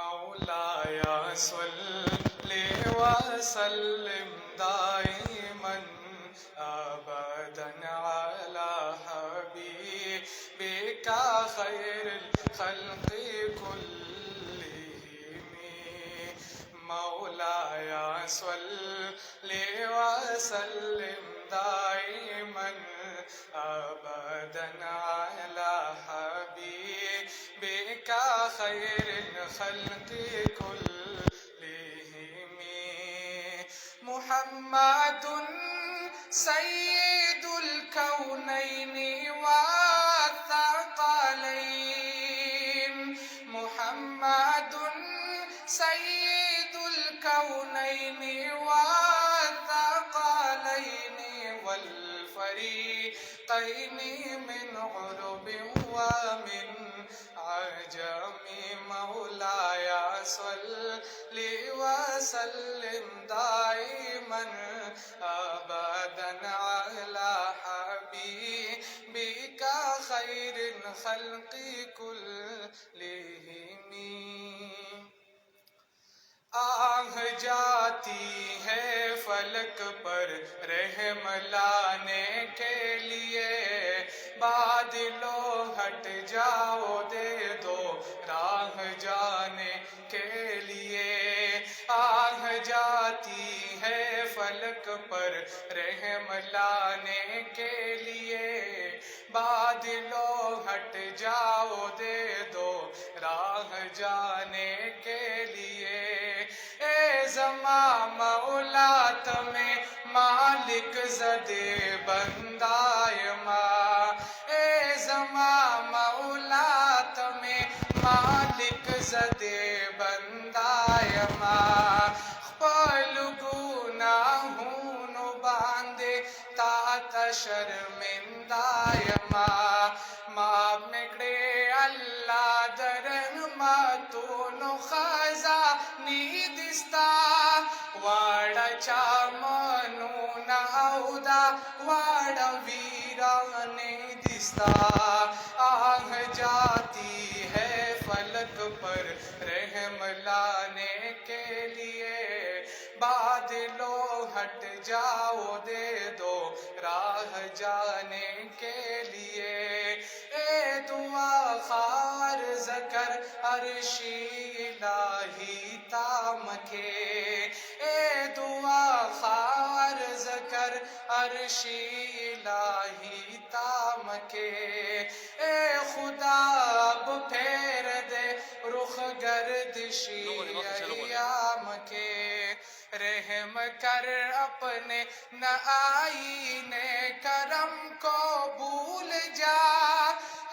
मौलाया सल्ले व सल्लिम दाइमन अबदन अला हबीबिका खैरिल खल्क़ि कुल्लिहिम। मौलाया सल्ले व सल्लिम दाइमन अबदन अला हबीबिका खैरिल खल्क़ि कुल्लिहिम। मुहम्मदुन सय्यिदुल कौनैनि व थक़लैन। मुहम्मदुन सय्यिदुल कौनैनि व थक़लैन वल फरीक़ैनि मिन उरबिन व मिन अजमी। मौलाया सल्लि व सल्लिम दाइमन अबदन अला हबीबिका खैरिल खल्क़ि कुल्लिहिम। आह जाती है फलक पर रहम लाने के लिए, बादलों हट जाओ दे दो राह जाने के लिए। आह जाती है फलक पर रहम लाने के लिए, बादलों हट जाओ दे दो राह जाने के लिए। ए ज़मा मौला तमें मालिक ज़दे बंदाय माँ। ए ज़मा मौला तमें मालिक ज़दे बंदाय माँ। गुनाहून बांधे तात शर्मिंदाय माँ। माँ मेकडे अल्लाह दरन मातून खजा नी दिसता, वाडाच्या मनून औदा वाडा वीराने दिसता। आह जाती है फलक पर रहम लाने के लिए, बादलों हट जाओ दे दो राह जाने के लिए। ए दुआ खार ज़कर अर्शी इलाही ताम के। ए दुआ खार ज़कर अर्शी इलाही ताम के। ए खुदा अब फेर दे रुख गर्दिशी अय्याम के। रहम कर अपने न आईने करम को भूल जा।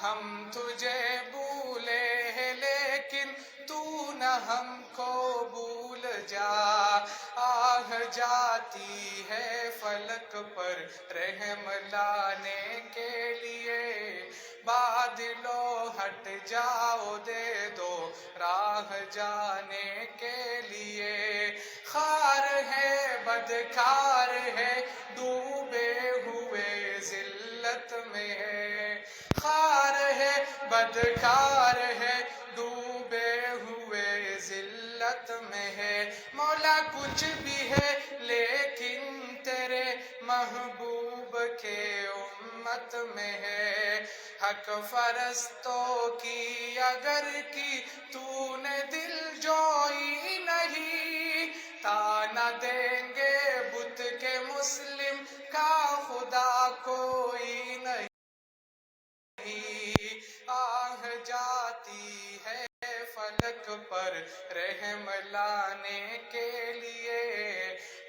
हम तुझे भूले हैं लेकिन तू न हमको भूल जा। आह जाती है फलक पर रहम लाने के लिए, बादलों हट जाओ दे दो राह जाने के लिए। खार है बदकार है डूबे हुए जिल्लत में है। खार है बदकार है डूबे हुए जिल्लत में है। मौला कुछ भी है लेकिन तेरे महबूब के उम्मत में है। हक फरस्तों की अगर की तूने दिल जोई नहीं, ताना देंगे बुत के मुस्लिम का खुदा कोई नहीं। आह जाती है फलक पर रहम लाने के लिए,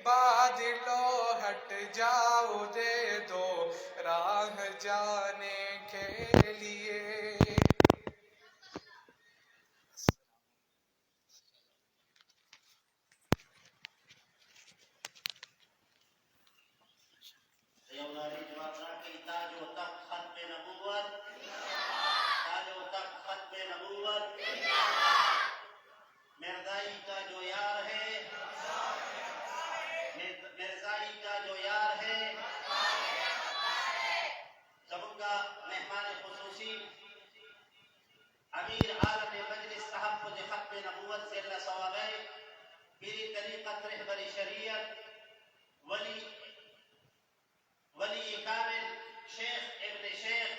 बादलों हट जाओ दे दो राह जाने के लिए। मिर्ज़ाई का जो यार है, मिर्ज़ाई का जो यार है, सबका نبوت زل صوابه بری طریقت رهبری شریعت ولی کامل شیخ ابن شیخ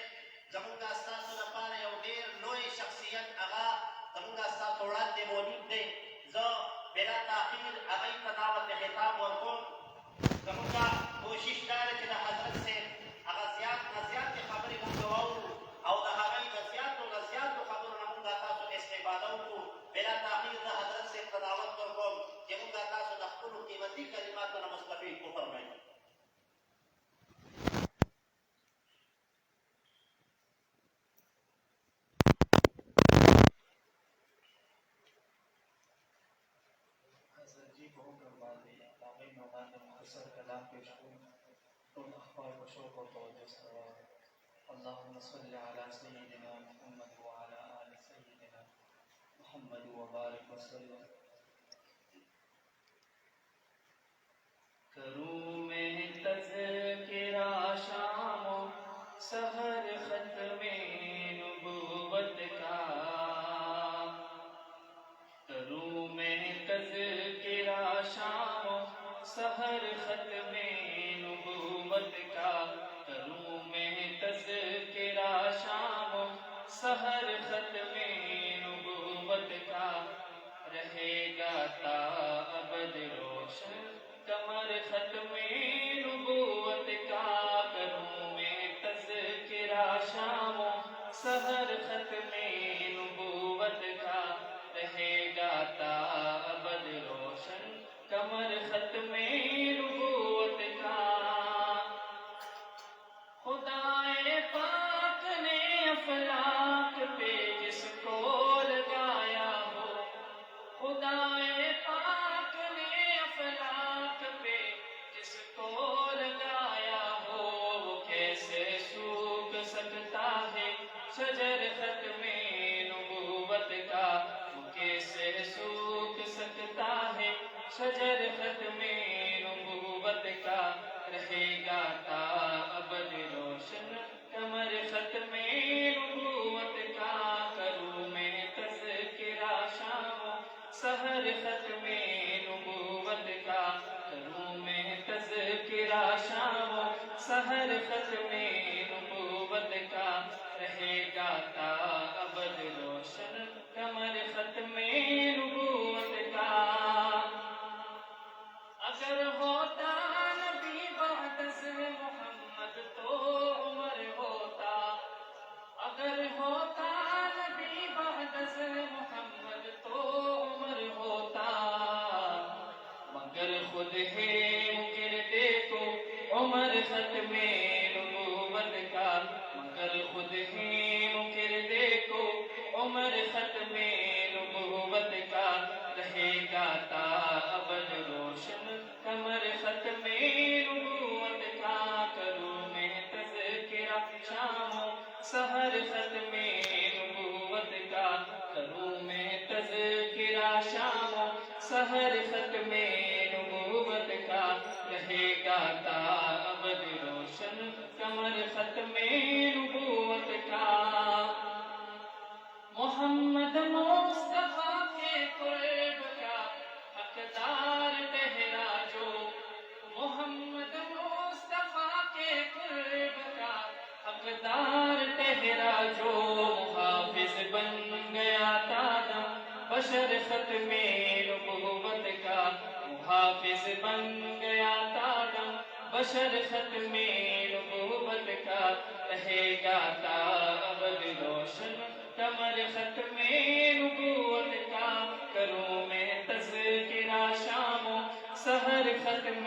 زمونږ استاسو لپاره یو ډېر لوی شخصیت هغه زمونږ استاسو وړاندې موجود دی زه بلا تاخیر هغوی ته دعوت خطاب ورکوم زمونږ کوشش دا دی چې د حضرت صاحب هغه زیات نه زیاتې خبرې مونږ واورو او د هغوی د زیاتو نه زیاتو خبرو نه مونږ تاسو استفاده وکړو بلا تاخیر د حضرت صاحب ته دعوت ورکوم چې مونږ تاسو د خپلو قیمتي کلماتو نه مستفید وفرمایئ. حضرت جی کو حکم باندې هغوی نه وړاندې مختصر کلام پیش کړو. ټول اخبار په شوق او توجه سره واورئ. اللهم صل على سيدنا محمد وعلى آل سيدنا محمد وبارك وسلم. کروں میں تذکرہ شام و سحر ختم نبوت کا، کروں میں تذکرہ شام و سحر ختم نبوت کا، کروں میں تذکرہ شام و سحر ختم نبوت کا، رہے گا تا ابد روشن کمر ختم نبوت کا، کروں میں تذکرہ شام و سحر ختم نبوت کا، رہے گا تا ابد روشن کمر ختم نبوت کا. خدائے پاک نے افلاک پہ جس کو لگایا ہو، خدائے پاک نے افلاک پہ جس کو لگایا ہو، وہ کیسے سوکھ سکتا ہے شجر ختم نبوت کا، وہ کیسے سوکھ سکتا ہے شجر ختم نبوت کا، رہے گا تا ابد روشن کمر ختم نبوت کا، کروں میں تذکرہ شام و سحر ختم نبوت کا، کروں میں تذکرہ شام و سحر ختم نبوت کا، رہے گا تا ابد روشن کمر ختم نبوت کا. اگر ہوتا نبی بعد از محمد تو عمر ہوتا، اگر ہوتا نبی بعد از محمد تو عمر ہوتا، مگر خود ہے مگر دیکھو عمر ختم نبوت کا، مگر خود ہے مگر دیکھو عمر ختم نبوت کا، رہے گا تا ابد روشن کمر ختم نبوت کا، کروں میں تذکرہ شام و سحر ختم نبوت کا، کروں میں تذکرہ شام و سحر ختم نبوت کا، رہے گا تا ابد روشن کمر ختم نبوت کا. محمد مصطفیٰ کے قرب کا حقدار ٹھہرا جو، محمد مصطفیٰ کے قرب کا حقدار ٹھہرا جو، محافظ بن گیا تانا بشر ختم نبوت کا، محافظ بن گیا تانا بشر ختم نبوت کا، رہے گا تا ابد روشن کمر ختم نبوت کا، کروں میں تذکرہ شام و سحر ختم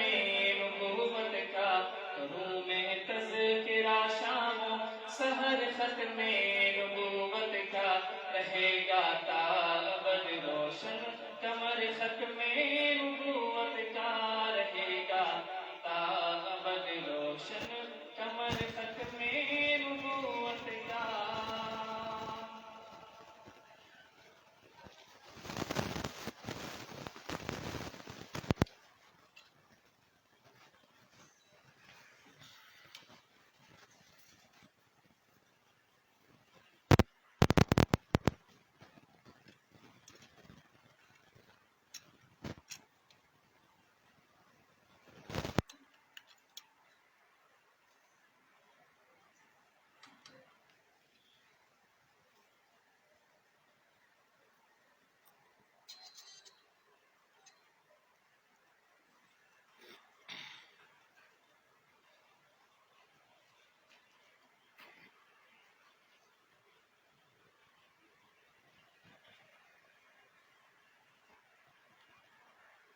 نبوت کا، کروں میں تذکرہ شام و سحر ختم نبوت کا، رہے گا تا ابد روشن کمر ختم نبوت کا، رہے گا تا ابد روشن کمر ختم نبوت کا.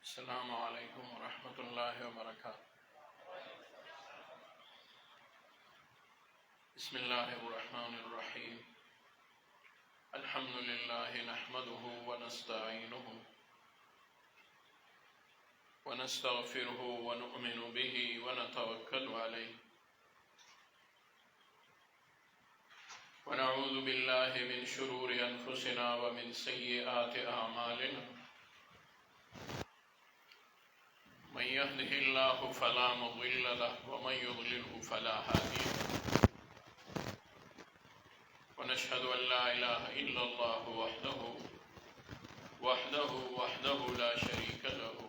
अस्सलामु अलैकुम वरहमतुल्लाहि वबरकातुहू। बिस्मिल्लाहिर्रहमानिर्रहीम। अल्हम्दुलिल्लाहि नहमदुहु व नस्तईनुहु व नस्तगफिरुहु व नु'मिनु बिही व नतवक्कलु अलैहि व नऊज़ु बिल्लाहि मिन शुरूरि अनफुसिना व मिन सय्यिआति अअमालिना। मन यहदिहिल्लाहु फला मुज़िल्ल लहु व मन युज़लिल्हु फला हादिय लहु। व नशहदु अन ला इलाहा इल्लल्लाहु वहदहु ला शरीका लहु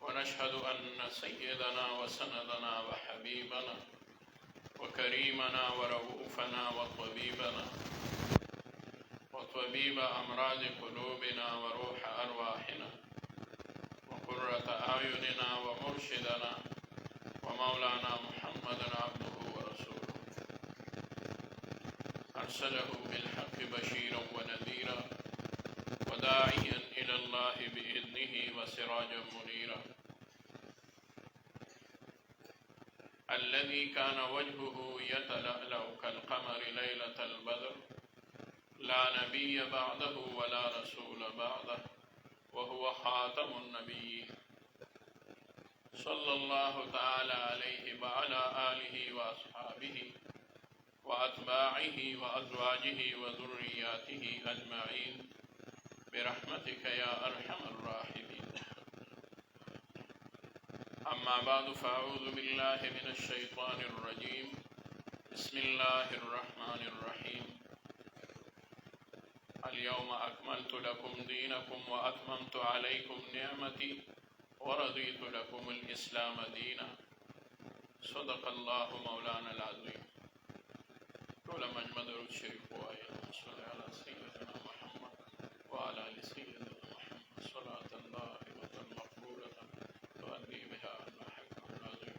व नशहदु अन्न सय्यदना व सनदना व हबीबना व करीमना व रऊफ़ना व तबीब अमराज़ क़ुलूबिना व रूह अरवाहिना व क़ुर्रत आयुनिना व मुर्शिदना व मौलाना मुहम्मदन अब्दुहु व रसूलुहु अरसलहु बिल्हक़्क़ि बशीरन व नज़ीरा व दाइयन इलल्लाहि बिइज़्निहि व सिराजन मुनीरा। अल्लज़ी कान वजहुहु यतलअलअ कल-क़मरि लैलतल बद्र ला नबिय्य बअदहु व ला रसूल बअदहु व हुव ख़ातमुन नबिय्यीन सल्लल्लाहु तआला अलैहि व अला आलिहि व अस्हाबिहि व अत्बाइहि व अज़वाजिहि व ज़ुर्रिय्यातिहि अजमईन बिरहमतिक या अरहमर राहिमीन। अम्मा बादु फ़अऊज़ु बिल्लाहि मिनश शैतानिर रजीम। बिस्मिल्लाहिर रहमानिर रहीम। अल-यौम अकमलतु लकुम दीनकुम व अतममतु अलैकुम निअमती व रज़ीतु लकुमुल इस्लाम दीना। सदक़ल्लाहु मौलाना अज़ीम। टोला मजमा दरूद शरीफ हुआए सल्लल्लाहु अलैहि सय्यदना मुहम्मद व अला आलि सय्यदना मुहम्मद सलातन दाइमतन मक़बूलतन तुअद्दी बिहा अन्ना हक़्क़ल अज़ीम।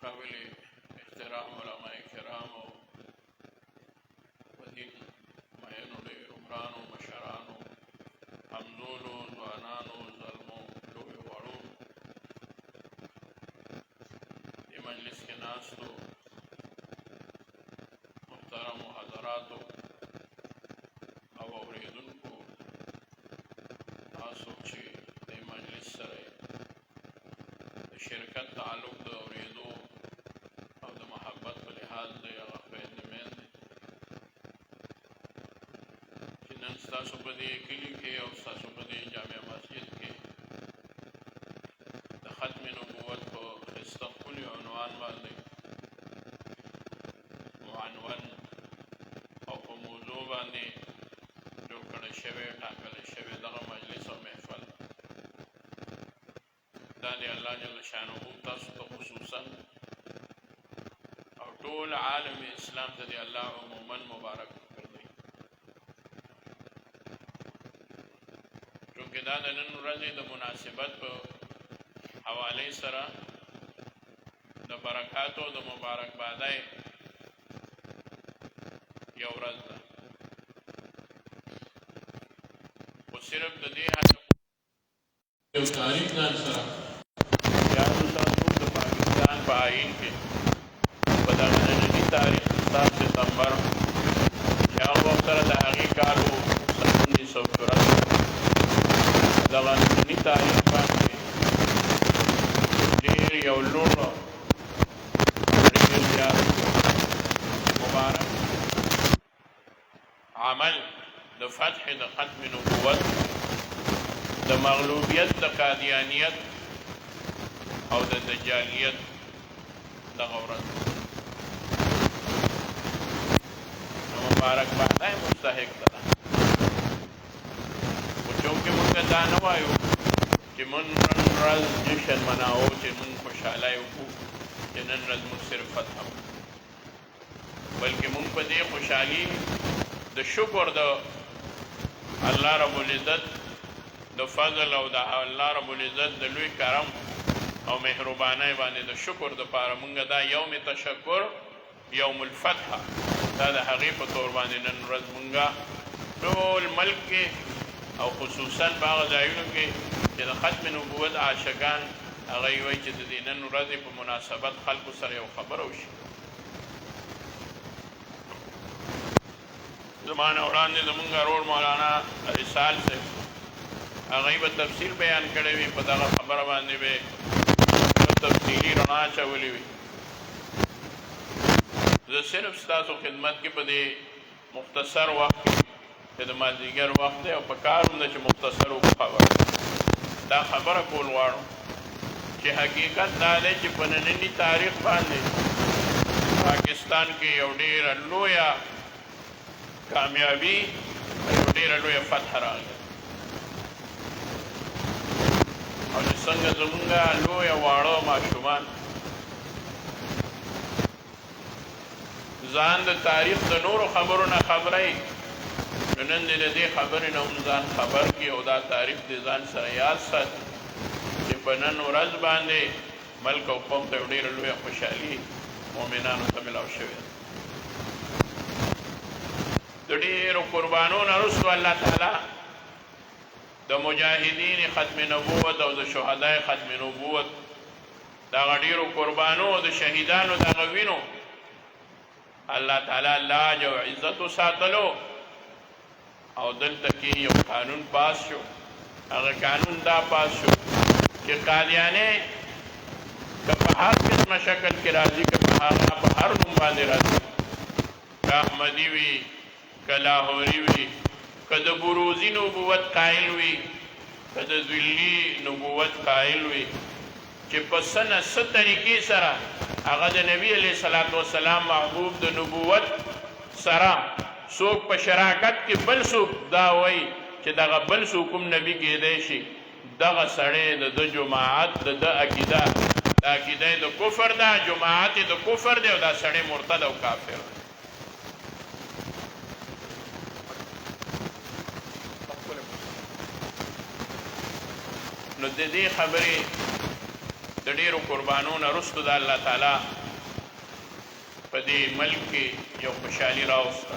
काबिल एहतराम उलमाए किराम व दीन मयनुडे उमरानो मशरानो हमजोलो ज़वानानो ज़ल्मो लोहे वाड़ो ये मजलिस के नास्तो मुहतरम हज़रातो अब औरेदुनको आसो चे ये मजलिस सरे शिरकत ताल्लुक़ द औरेदो और द मोहब्बत व लिहाज दे फ़ैद में जिन्हन स्तासु पदे किली के और स्तासु पदे जामे मस्जिद के द ख़त्म नबूवत को इस्तक़बाल उन्वान वाले मुअन्वन और को मौज़ू बांधे जो कड़े शवे टाकल शवे दगा मजलिस और महफ़ल दादे अल्लाह जल्ल शानुहु तासु तो खुसूसन और टोल आलम इस्लाम दे अल्लाह उम्मन मुबारक कर दे। क्योंकि दादा नन रज़े द मुनासिबत पर हवाले सरा द बरकातो द मुबारक बादाए यौ रज़ दा वो सिर्फ द दे तारीख नान सरा पाकिस्तान पाइन के बदागनी तारीख 7 सितंबर या वक्त दागी कालो 1984 बदागनी तारीख बांधे देर यौलूनो मुबारक अमल द फतह द ख़त्म नबूवत द मग़लूबियत द क़ादियानियत और द दज्जालियत द गौरत मुबारक बात है मुस्तहिक तला चूँकि मुझे दानवायु कि मन रज जश्न मनाओ कि मन खुशहाली को कि नन रज मुझ सिर्फ फतह बल्कि मुझ पर दे खुशहाली द शुक्र द अल्लाह रब्बुल इज़्ज़त د فضل او د الله رب العزت د لوی کرم او مهربانۍ باندې د شکر دپاره مونږ دا یوم تشکر یوم الفتح دا د هغې په طور باندې نن ورځ مونږ ټول ملک کې او خصوصا په هغه ځایونو کې چې د ختم نبوت عاشقان هغه یې وایي چې د دې نن ورځې په مناسبت خلکو سره یو خبره وشي. زما نه وړاندې زمونږ ورور مولانا رسال صاحب هغه به تفصیل بیان کړی وي، په دغه خبره باندې به تفصیلي رڼا اچولې وي. زه صرف ستاسو خدمت کې په دې مختصر وخت کې چې د مازدیګر وخت دی او په کار هم ده چې مختصر خبره دا خبره کول غواړم چې حقیقت دا دی چې په ننني تاریخ باندې پاکستان کې یو ډېره لویه کامیابي یو ډېره لویه فتح راغله او چې څنګه زمونږ لویه واړه ماشومان ځان د تاریخ د نورو خبرو نه خبروي، نو نن دې د دې خبرې نه هم ځان خبر کړي او دا تاریخ دې ځان سره یاد ساتي چې په نن ورځ باندې ملک او قوم ته یو ډېره لویه خوشحالي مؤمنانو ته ملاو شوې ده. د ډېرو قربانو نه وروسته الله تعالی د مجاهدین ختم نبوت او د شهدای ختم نبوت دغه ډېرو قربانو او د شهیدانو دغه وینو الله تعالی لاج او عزت وساتلو او دلته کې یو قانون پاس شو. هغه قانون دا پاس شو چې قادیانې که په هر قسمه شکل کې راځي که په هر نوم باندې راځي، که احمدي وي که لاهوري وي که د بروزي نبوت قایل وي که د ذلي نبوت قایل وي، چې په څه نه څه طریقې سره هغه د نبي علیه الصلاة والسلام محبوب د نبوت سره څوک په شراکت کې بل څوک دا وایي چې دغه بل څوک هم نبي کېدی شي، دغه سړی د ده جماعت د ده عقیده د عقیده د کفر ده، جماعت د کفر دی او دا سړی مرتد او کافر دی. نو د دې خبرې د ډېرو قربانو نه وروسته د الله تعالی په دې ملک کې یو خوشحالي راوسته.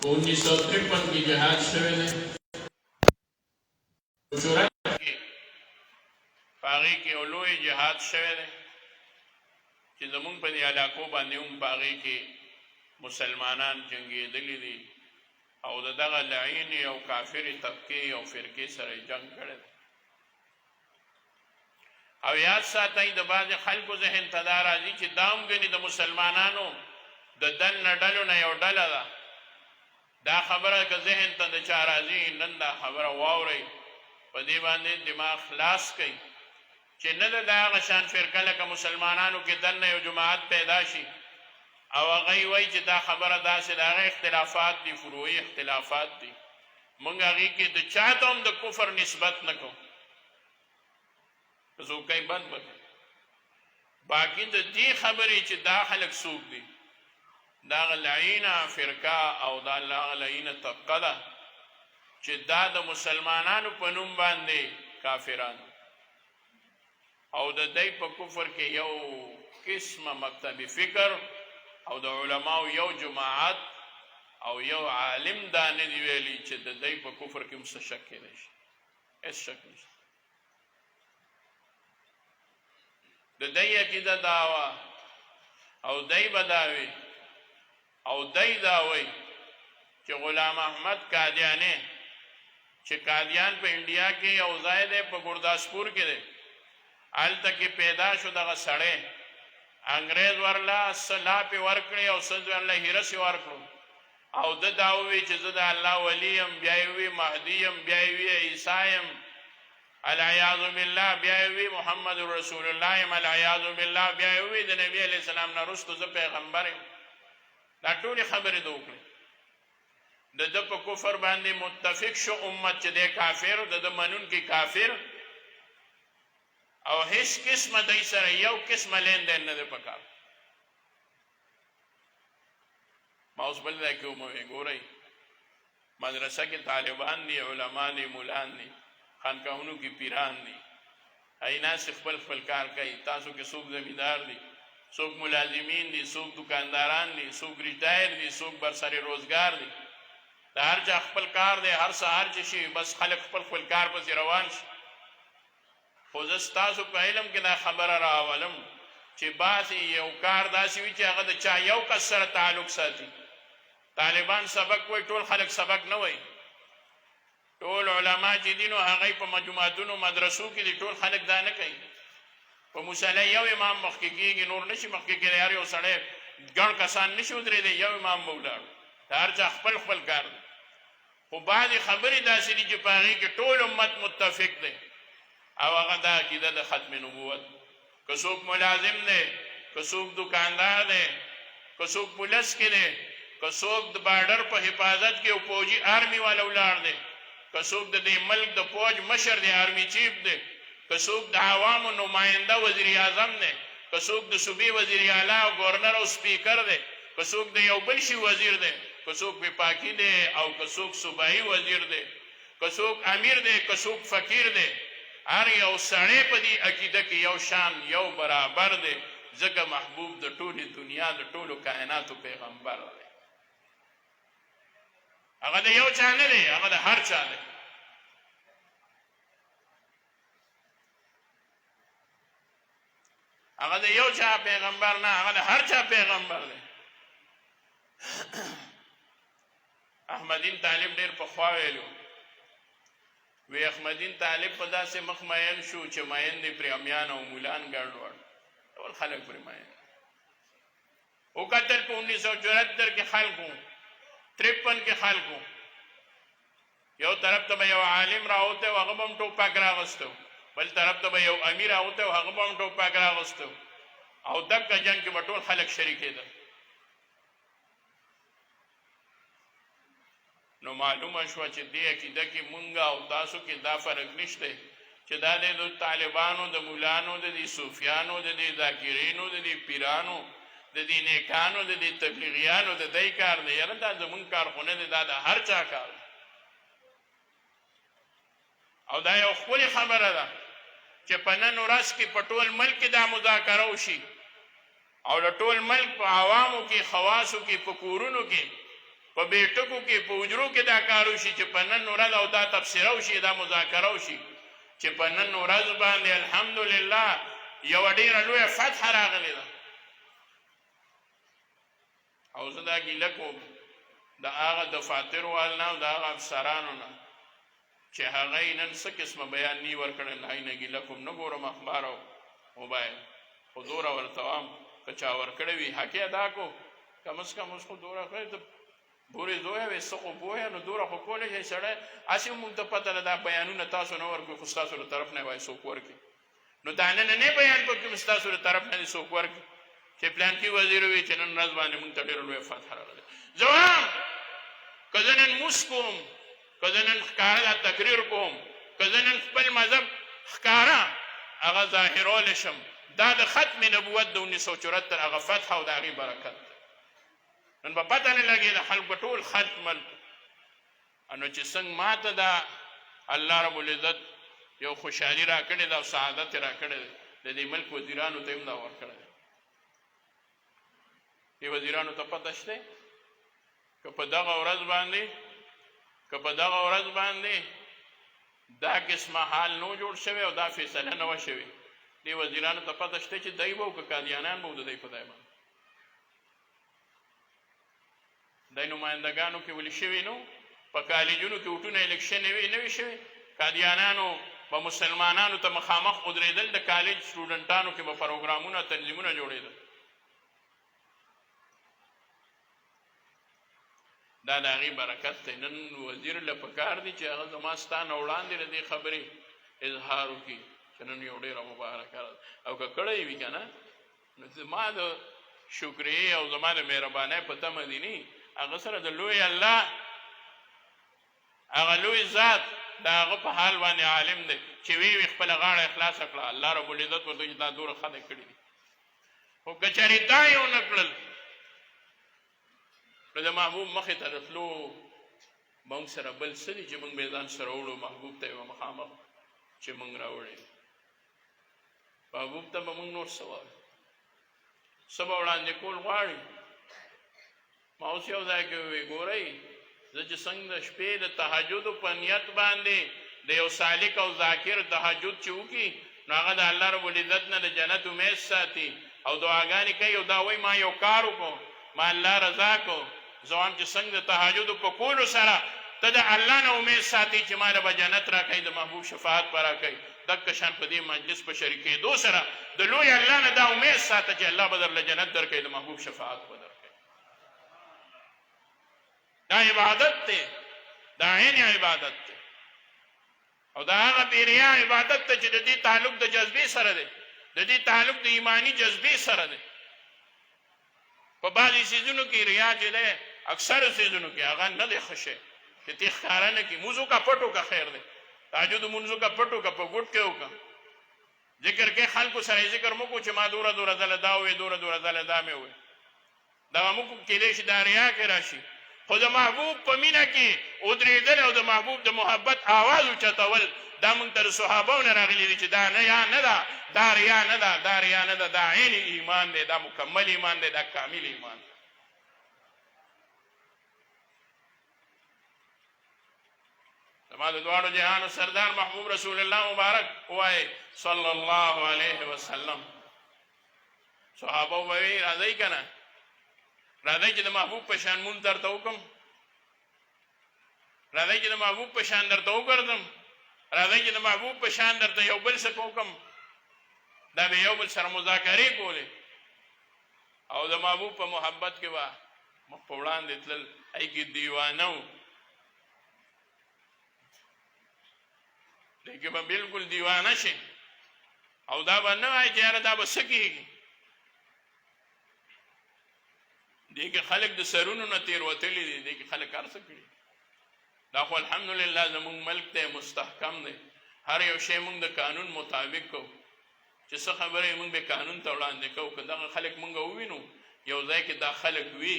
په 1953 کې جهاد شوی دی، په هغې کې یو لوی جهاد شوی دی چې زمونږ په دې علاقو باندې هم په هغې کې مسلمانان جنګېدلي دي او د دغه لعینې او کافرې طبقې او فرقې سره جنګ کړی دی. او یاد ساتئ د بعضې خلکو ذهن ته دا راځي چې دا هم ګنې د مسلمانانو د دننه ډلو نه یو ډله ده. دا خبره که ذهن ته د چا راځي نن دا خبره واورئ، په دې باندې دماغ خلاص کئ چې نه ده د هغه شان فرقه لکه مسلمانانو کې دننه یو جماعت پیدا شي او هغه وایي چې دا خبره داسې د هغه اختلافات دي، فروعي اختلافات دي، موږ هغې کې د چا ته هم د کفر نسبت نه کوو، زوکای بند بکن. باقی د دې خبرې چې دا خلک څوک دي، دا لعینه فرقه او دا لعینه طبقه ده چې دا د مسلمانانو په نوم باندې کافران او د دوی په کفر کې یو قسمه مکتب فکر او د علماو یو جماعت او یو عالم دا نه دی ویلي چې د دوی په کفر کې هم څه شک کیدی شي، هېڅ شک نشته. د دوی عقیده دا وه او دوی به دا وي او دوی دا وایي چې غلام احمد قادیانی چې قادیان په انډیا کې یو ځای دی په ګرداسپور کې دی، هلته کې پیدا شو دغه سړی، انګریز ورله څه لاپې ورکړې او څه ورله هیرسې ورکړو او ده دا ووایي چې زه د الله ولی یم، بیا یې ووایي مهدي یم، بیا یې ووایي عیسی یم، العیاذ بالله، بیا یې ووایي محمد رسول الله یم، العیاذ بالله، بیا یې ووایي د نبي علیه السلام نه وروسته زه پیغمبر یم. دا ټولې خبرې ده وکړې. د ده په کفر باندې متفق شو امت چې دی کافر، د ده منونکي کافر او هیڅ قسمه دی سره یو قسمه لین دین نه دی پکار. ما اوس بل ځای کې وموې ګورئ مدرسه کې طالبان دي، علما دي، مولان دي، خانقاهونو کې پیران دي، ایناس خپل خپل کار کوي. تاسو کې څوک زمیندار دي، څوک ملازمین دي، څوک دکانداران دي، څوک ریټایر دي، څوک برسر روزګار دي. د هر چا خپل کار دی، هر سهار چې شي بس خلک خپل خپل کار پسې روان شي. خو زه ستاسو په علم کې دا خبره راولم چې بعضې یو کار داسې وي چې هغه د چا یو کس سره تعلق ساتي. طالبان سبق وایي، ټول خلک سبق نه وایي. ټول علما چې دي نو هغوی په مجموعاتونو مدرسو کې دي، ټول خلک دا نه کوي. په مصلی یو امام مخکې کېږي، نور نشي مخکې کېدی. هر یو سړی ګڼ کسان نشي ودرېدی، یو امام به ولاړو. د هر چا خپل خپل کار دی. خو بعضې خبرې داسې دي چې په هغې کې ټول امت متفق دی، او هغه دا عقیده د ختم نبوت. که څوک ملازم دی، که څوک دکاندار دی، که څوک پولیس کې دی، که څوک د بارډر په حفاظت کې او فوجي آرمي والا ولاړ دی، که څوک د دې ملک د فوج مشر دی، آرمي چیف دی، که څوک د عوامو نماینده وزیر اعظم دی، که څوک د صوبې وزیر اعلی او گورنر او سپیکر دی، که څوک د یو بل شي وزیر دی، که څوک وفاقي دی او که څوک صوبایي وزیر دی، که څوک امیر دی، که څوک فقیر دی. هر یو سړی په دې عقیده کې یو شان، یو برابر دی، ځکه محبوب د ټولې دنیا د ټولو کائناتو پیغمبر دی. هغه د یو چا نه دی، هغه د هر چا دی. هغه د یو چا پیغمبر نه، هغه د هر چا پیغمبر دی. احمدین طالب ډېر پخوا ویلو، وی احمدین طالب په داسې مخ مین شو چې مین دی پرې امیان او مولان ګډوډ، ټول خلک پرې مین. وکتل په 1974 کې خلکو، 53 کې خلکو، یو طرف ته به یو عالم راوته او هغه به هم ټوپک راغسته، بل طرف ته به یو امیر راوته او هغه به هم ټوپک راغسته، او دغه جنګ کې به ټول خلک شریکېدل. نو معلومه شوه چې دې عقیده کې مونږ او تاسو کې دا فرق نشته چې دا د طالبانو، د مولانو، د دې صوفیانو، د دې ذاکرینو، د دې پیرانو، د دې نیکانو، د دې تبلیغیانو د دی کار دی. یاره دا زمونږ کار خو نه دی، دا د هر چا کار دی. او دا یو ښکلې خبره ده چې په نن ورځ کې په ټول ملک کې دا مذاکره وشي، او د ټول ملک په عوامو کې، خواصو کې، په کورونو کې، په بیټکو کې، په حجرو کې دا کار وشي چې په نن ورځ، او دا تبصره وشي، دا مذاکره وشي چې په نن ورځ باندې الحمدلله یوه ډېره لویه فتحه راغلې ده. او زه دا ګیله کوم د هغه دفاتر وال نه او د هغه افسرانو نه چې هغه یې نن څه قسمه بیان نی ورکړی، د هغې نه ګیله کوم. نه ګورم اخبار او موبایل، خو دوره ورته وام که چا ورکړی وي حق یې ادا کو. کم از کم اوس خو دوره کړی ته بورې زویه وې، څه خو پوهه، نو دوره خو کولی شي سړی. هسې مونږ ته پته ده دا بیانونه تاسو نه ورکوي، خو ستاسو له طرف نه وایي څوک ورکړي. نو دا نننی بیان په کې ستاسو له طرف نه دې څوک ورکړي چې پلانکي وزیر وي چې نن ورځ باندې مونږ ته ډېره لویه فتحه راغلې. زه وایم که زه نن موس کوم، که زه نن ښکاره دا تقریر کوم، که زه نن خپل مذهب ښکاره هغه ظاهرولی شم، دا د ختم نبوت د 1974 هغه فتحه او د هغې برکت. نن به پته نه لګي د خلکو ټول ختمل. نو چې څنګه ماته دا الله رب العزت یو خوشحالي راکړې ده او سعادت یې راکړی دی، د دې ملک وزیرانو ته هم دا ورکړی دی. دې وزیرانو ته پته شته که په دغه ورځ باندې دا قسمه حال نو جوړ شوی او دا فیصله نه وه شوې، دې وزیرانو ته پته شته چې دی به او که قادیانان به و د دی په ځای باندې دی نمایندګانو کې ولې شوي نو په کالجونو کې وټونه الیکشن نه وي شوي. قادیانانو په مسلمانانو ته مخامخ ودرېدل، د کالج سټوډنټانو کې به پروګرامونه، تنظیمونه جوړېدل. دا د هغې برکت دی. نن وزیر له پکار دی چې هغه زما ستا نه وړاندې د دې خبرې اظهار وکړي چې نن یو ډېره مبارکه ده. او که کړی وي که نه، نو زما د شکریې او زما د مهربانۍ په تمه دي نه، هغه سره د لوی الله، هغه لوی ذات د هغه په حال باندې عالم دی چې وی خپله غاړه خلاصه کړه. الله رب العزت ورته چې دا دوره ښه دی کړي دي. خو که چېرې دا یې ونه کړل نو د محبوب مخې ته د تلو موږ سره بل څه دي چې موږ به ځان سره وړو محبوب ته یوه مخامخ چې موږ راوړی محبوب ته به موږ نور څه وایو څه به وړاندې کول غواړي ما اوس یو ځای کې ووی ګورئ زه چې څنګه د شپې د تهجدو په نیت باندې د یو سالک او ذاکر تهجد چې وکړي نو هغه د الله رب العزت نه د جنت امید ساتي او دعاګانې کوي او دا وایي ما یو کار وکړو ما الله رضا کو زه وایم چې څنګه د تهجدو په کولو سره ته د الله نه امید ساتي چې ما به جنت راکوي د محبوب شفاعت به راکوي دقه شان په دې مجلس په شریکېدو سره د لوی الله نه دا امید ساته چې الله به درله جنت درکوي د محبوب شفاعت به درکوي دا عبادت دی دا عین عبادت دی او دا هغه بیریا عبادت ته چې د دې تعلق د جذبې سره دی د دې تعلق د ایمانی جذبې سره دی په بعضې څیزونو کې ریا چې دی اکثرو څیزونو کې هغه نه دی ښه شی چې ته ښکاره نه کړي مونځ وکړه پټ وکړه خیر دی تهجد مونځ وکړه پټ وکړه په ګوټ کې وکړه ذکر کې خلکو سره ذکر مو کو چې ما دوره ځله دا ووې دوره ځله دا مې ووې دغه موږ کیدای شي دا ریا کې راشي خو د محبوب په مینه کې ودرېدل او د محبوب د محبت آواز اوچتول دا موږ ته د صحابو نه راغلي دي چې دا نه یا نه ده دا ریا نه ده دا ریا نه ده دا عین ایمان دی دا مکمل ایمان دی دا کامل ایمان دی زما د دواړو جهانو سردار محبوب رسول الله مبارک ووایي صلی الله علیه وسلم صحابه ووایي راځئ که نه راځئ چې د محبوب په شان مونځ درته وکړم راځئ چې د محبوب په شان درته وګرځم راځئ چې د محبوب په شان درته یو بل څه وکړم دا به یو بل سره مذاکرې کولې او د محبوب په محبت کې به مخ په وړاندې تلل ای کې دیوانه و دې کې به بلکل دیوانه شي او دا به نه وایي چې یاره دا به څه کېږي دې کې خلک د سرونو نه تېروتلي دي دې کې خلک هر څه کړي دا خو الحمدلله زموږ ملک دی مستحکم دی هر یو شی موږ د قانون مطابق کوو چې څه خبره یې موږ به قانون ته وړاندې کوو که دغه خلک موږ ووینو یو ځای کې دا خلک وي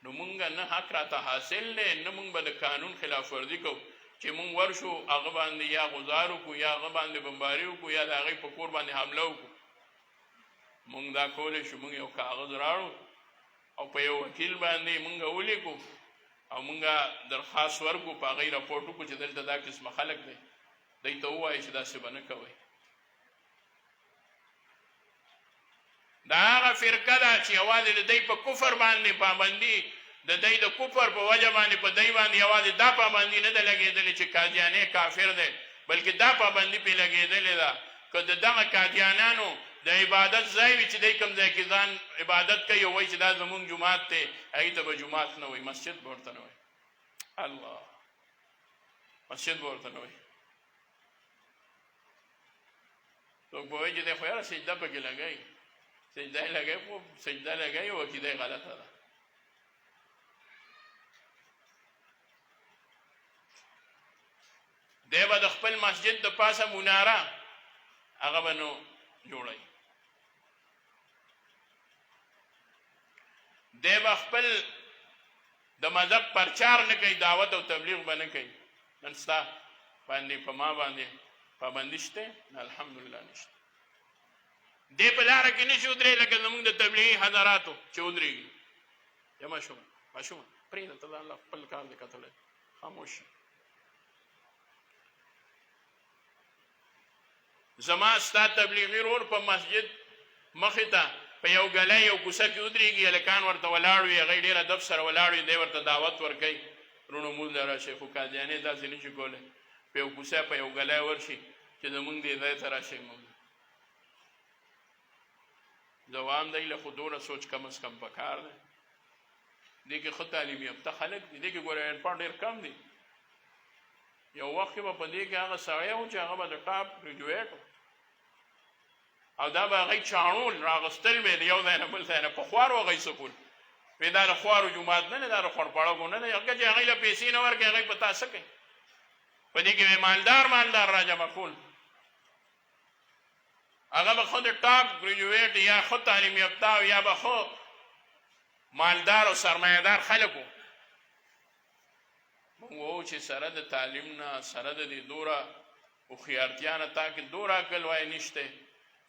نو موږ نه حق راته حاصل دی نه موږ به د قانون خلاف ورزي کوو چې موږ ورشو هغه باندې یا غزار وکړو یا هغه باندې بمباري وکړو یا د هغې په کور باندې حمله وکړو موږ دا کولی شو موږ یو کاغذ راړو او په یو وکیل باندې موږ ولیکو او موږ درخواست ورکو په هغې راپورټ وکړو چې دلته دا قسمه خلک دی دوی ته ووایي چې داسې به نه کوئ دا هغه فرقه ده چې یوازې د دوی په کفر باندې پابندي د دوی د کفر په وجه باندې په دوی باندې یوازې دا پابندي نه ده لګېدلې چې قادیانې کافر دی بلکې دا پابندي پرې لګېدلې ده که د دغه قادیانانو د عبادت ځای وي چې دی کوم ځای کې ځان عبادت کوي او وایي چې دا زمونږ جومات دی هغې ته به جومات نه وایي مسجد به ورته نه وایي الله مسجد به ورته نه وایي څوک به وایي چې دی خو یاره سجده پکې لګوي سجده یې لګوي خو سجده لګوي او عقیده یې غلطه ده دی به د خپل مسجد د پاسه مناره هغه به نو جوړوي دی به خپل د مذهب پرچار نه کوي دعوت او تبلیغ به نه کوي نن ستا باندې په ما باندې پابندي شته الحمدلله نشته دی په لاره کې نشي ودرې لکه زمونږ د تبلیغي حضراتو چې ودرېږي یا ماشومه پرېږده ته د الله خپل کار دی کتلی خاموش زما ستا تبلیغي رور په مسجد مخې ته په یو ګلی یو کوڅه کې ودرېږي هلکان ورته ولاړ وي هغوی ډېر ادب سره ولاړ وي دی ورته دعوت ورکوي وروڼو مونځ له راشئ خو قادیانې داسې نه شي کولی په یو کوڅه په یو ګلی ورشي چې زمونږ دې ځای ته راشئ مونځ دوام دی له خو دونه سوچ کم از کم پکار دی دې کې ښه تعلیم یافته خلک دي دې کې ګوره انډپاڼ ډېر کم دي یو وخت کې به په دې کې هغه سړی و چې هغه به د ټاپ ګریجویټ و او دا به هغوی چاڼول راغستل به د یو ځای نه بل ځای نه په خوارو هغوی سکول وی دا د خوارو جومات نه دی دا د خوړپړکو نه دی هغه چې هغوی له پیسې نه ورکړي هغوی په تا څه کوي په دې کې به مالدار را جمع کول هغه به خود ټاپ ګریجویټ یا خود تعلیم یافته یا به خود مالدار او سرمایه‌دار خلک و موږ وایو چې سره د تعلیم نه، سره د دې دوره هوښیارتیا نه تا کې دوره عقل وای نشته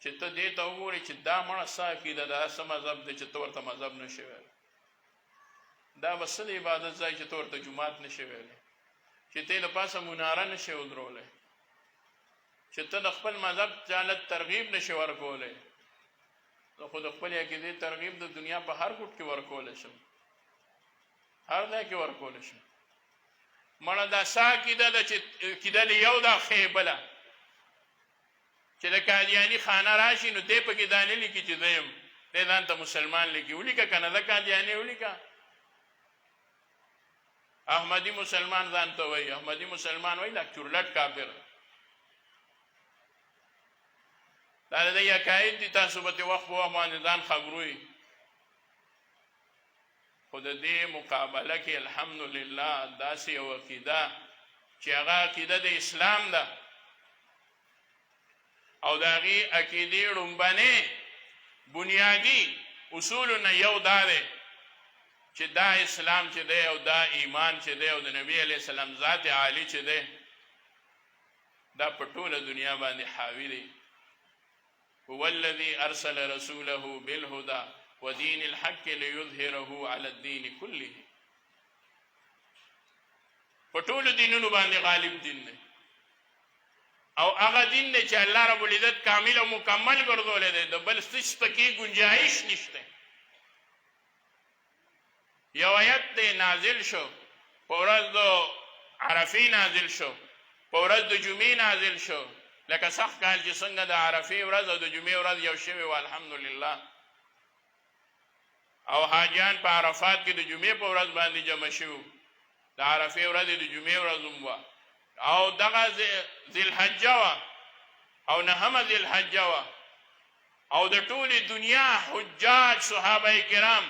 چې ته دې ته وګورې چې دا مړه څه عقیده ده، څه مذهب دی چې ته ورته مذهب نشې ویلی. دا به څه د عبادت ځای چې ته ورته جومات نشې ویلی، چې ته د پاسه مناره نشې ودرولی، چې ته د خپل مذهب چاله ترغیب نشې ورکولی. زه خو د خپلې عقیدې ترغیب د دنیا په هر ګوټ کې ورکولی شم، هر ځای کې ورکولی شم. مړه دا څه عقیده ده چې عقیده دې یو ده ښې بله، چې د قادیاني خانه راشي نو دی پکې دا نه لیکي چې زه یم، دی ځان ته مسلمان لیکي. ولیکه که نه ده قادیاني ولیکه. احمدي مسلمان ځان ته وایي، احمدي مسلمان وایي دا چورلټ کافر. دا د دې عقاید دي، تاسو به وخت په وخت باندې ځان خبروئ. خو د دې مقابله کې الحمدلله داسې یو عقیده چې هغه عقیده د اسلام ده، او د هغې عقیدې ړومبنې بنیادي اصولونه یو دا دی چې دا اسلام چې دی او دا ایمان چې دی او د نبي علیه السلام ذات عالی چې دی دا په ټوله دنیا باندې حاوي دی. هو الذي ارسل رسوله بالهدى ودين الحق ليظهره على الدين كله. په ټولو دینونو باندې غالب دین دی، او هغه دین دی چې الله رب العزت کامل او مکمل ګرځولی دی، د بل څه پکې گنجایش نشته. یو آیت دی نازل شو په ورځ د عرفې نازل شو، په ورځ د جمعې نازل شو، لکه سخت کال چې څنګه د عرفې ورځ او د جمعې ورځ یو شوې وه الحمدلله، او حاجیان په عرفات کې د جمعې په ورځ باندې جمع شوي، د عرفې ورځ د جمعې ورځ هم وه، او دغه ذوالحجه وه او نهمه ذوالحجه وه، او د ټولې دنیا حجاج صحابه کرام